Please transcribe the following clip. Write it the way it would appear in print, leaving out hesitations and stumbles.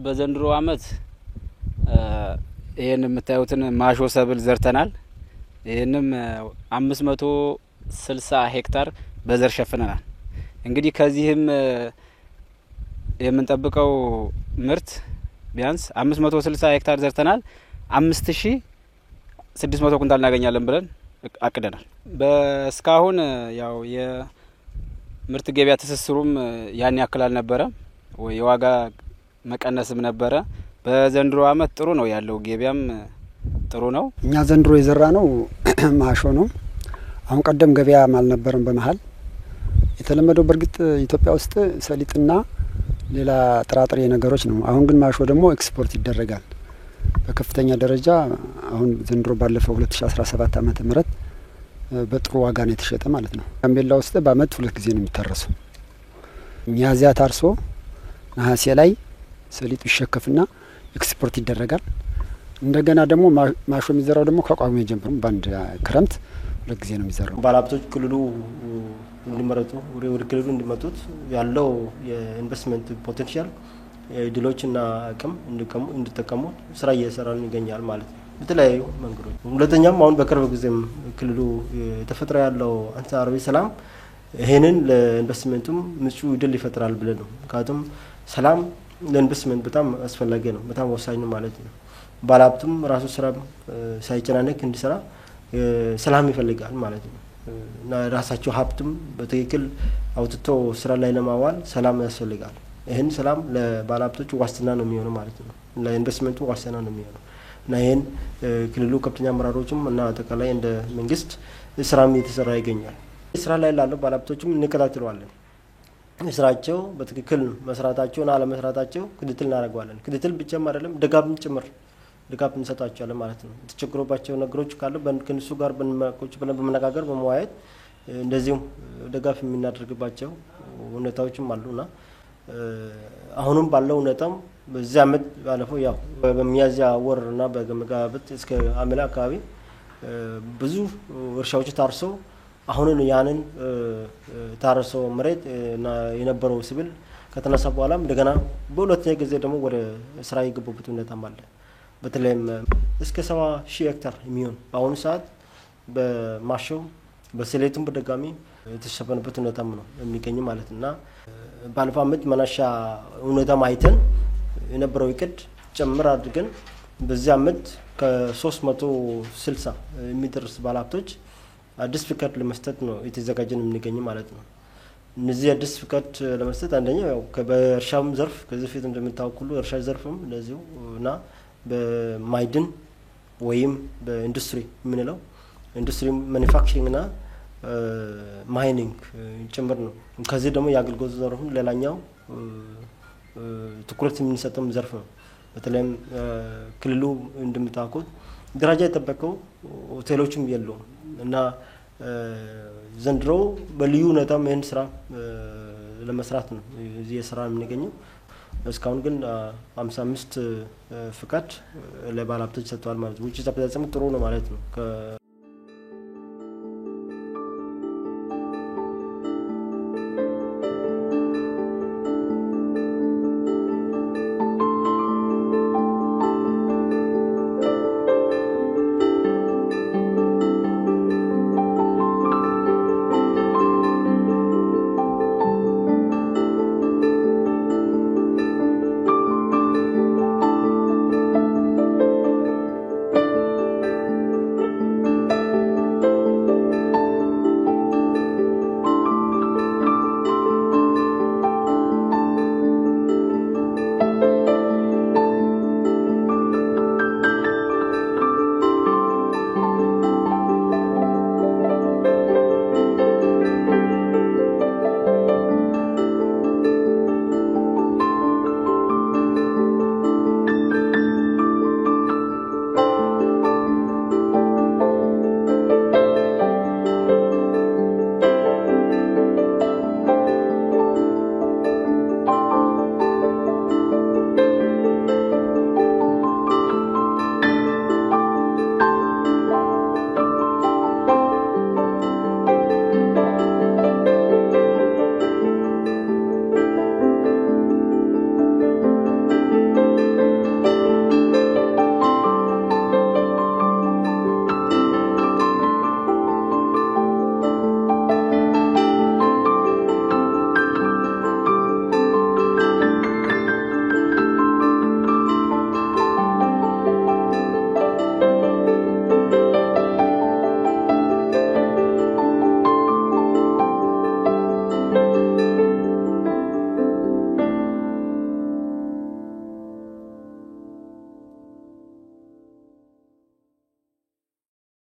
በዘንድሮ አመት ይሄን የምታዩትን ማሾ ሰብል ዘርተናል። ይሄንም 560 ሄክታር በዘር ሸፍነናል። እንግዲህ ከዚህም የምንጠብቀው ምርት ቢያንስ 560 ሄክታር ዘርተናል 5600 ኩንታል እናገኛለን ብለን አቅደናል። በስካሁን ያው የምርት ገበያ ትስስሩም ያን ያክል አልነበረ ወይ የዋጋ መቀነስም ነበረ። በዘንድሮ አመት ጥሩ ነው ያለው ገበያም ጥሩ ነው። እኛ ዘንድሮ የዘራ ነው ማሾ ነው። አሁን ቀደም ገበያ አልነበረም በመሃል የተለመደው በርግጥ ኢትዮጵያ ውስጥ ሰሊጥና ሌላ ጥራጥሬ ነገሮች ነው። አሁን ግን ማሾ ደግሞ ኤክስፖርት ይደረጋል በከፍተኛ ደረጃ። አሁን ዘንድሮ ባለፈው 2017 ዓመተ ምህረት በጥሩ ዋጋ ነው የተሸጠ ማለት ነው። ጋምቤላ ውስጥ በአመት 2 ጊዜ ነው የሚታረሰው። ሚያዝያ ታርሶ ነሐሴ ላይ ሰሊጡ ይሸከፍና ኤክስፖርት ይደረጋል። እንደገና ደግሞ ማሾ የሚዘራው ደግሞ ከቋሚ ጀምሮ በአንድ ክረምት 2 ጊዜ ነው የሚዘራው። ባለሀብቶች ክልሉ እንዲመረጡ ወደ ክልሉ እንዲመጡት ያለው የኢንቨስትመንት ፖቴንሻል ድሎችና አቅም እንዲጠቀሙ ስራ እየሰራን ይገኛል ማለት ነው በተለያዩ መንገዶች። ሁለተኛም አሁን በቅርብ ጊዜም ክልሉ ተፈጥሮ ያለው አንጻራዊ ሰላም ይሄንን ለኢንቨስትመንቱም ምቹ ድል ይፈጥራል ብለን ነው። ምክንያቱም ሰላም ለኢንቨስትመንት በጣም አስፈላጊ ነው፣ በጣም ወሳኝ ነው ማለት ነው። ባለሀብቱም ራሱ ስራ ሳይጨናነቅ እንዲሰራ ሰላም ይፈልጋል ማለት ነው እና ራሳቸው ሀብቱም በትክክል አውጥቶ ስራ ላይ ለማዋል ሰላም ያስፈልጋል። ይሄን ሰላም ለባለሀብቶቹ ዋስትና ነው የሚሆነው ማለት ነው፣ ለኢንቨስትመንቱ ዋስትና ነው የሚሆነው እና ይሄን ክልሉ ከፍተኛ አመራሮችም እና አጠቃላይ እንደ መንግስት ስራም እየተሰራ ይገኛል። ስራ ላይ ላለው ባለሀብቶችም እንከታተላለን። ስራቸው በትክክል መስራታቸውና አለመስራታቸው ክትትል እናደርጋለን። ክትትል ብቻም አይደለም ድጋፍም ጭምር ድጋፍ እንሰጣቸዋለን ማለት ነው። የተቸገሩባቸው ነገሮች ካሉ ከእነሱ ጋር በመነጋገር በመወያየት እንደዚሁም ድጋፍ የምናደርግባቸው ሁኔታዎችም አሉና አሁንም ባለው ሁኔታም በዚህ አመት ባለፈው ያው በሚያዝያ ወርና በመጋቢት እስከ ሐምሌ አካባቢ ብዙ እርሻዎች ታርሰው አሁን ያንን ታርሶ መሬት እና የነበረው ስብል ከተነሳ በኋላ እንደገና በሁለተኛ ጊዜ ደግሞ ወደ ስራ የገቡበት ሁኔታም አለ። በተለይም እስከ 70,000 ሄክታር የሚሆን በአሁኑ ሰዓት በማሾ በሰሊጥም በደጋሚ የተሸፈነበት ሁኔታም ነው የሚገኝ ማለት እና ባለፈው አመት መነሻ ሁኔታም አይተን የነበረው እቅድ ጨምር አድርገን በዚህ አመት ከ360 የሚደርስ ባለሀብቶች አዲስ ፍቃድ ለመስጠት ነው የተዘጋጀን የምንገኝ ማለት ነው። እነዚህ አዲስ ፍቃድ ለመስጠት አንደኛው ያው በእርሻም ዘርፍ ከዚህ ፊት እንደምታውቁ ሁሉ እርሻ ዘርፍም እንደዚሁ እና በማይድን ወይም በኢንዱስትሪ የምንለው ኢንዱስትሪ ማኑፋክቸሪንግ እና ማይኒንግ ጭምር ነው። ከዚህ ደግሞ የአገልግሎት ዘርፍም ሌላኛው ትኩረት የምንሰጠው ዘርፍ ነው። በተለይም ክልሉ እንደምታውቁት ደረጃ የጠበቀው ሆቴሎችም የሉም እና ዘንድሮ በልዩ ሁኔታም ይህን ስራ ለመስራት ነው እዚህ ስራ የምንገኘው። እስካሁን ግን 55 ፍቃድ ለባለሀብቶች ሰጥተዋል ማለት ነው። ውጭ ተፈጻጸሙ ጥሩ ነው ማለት ነው።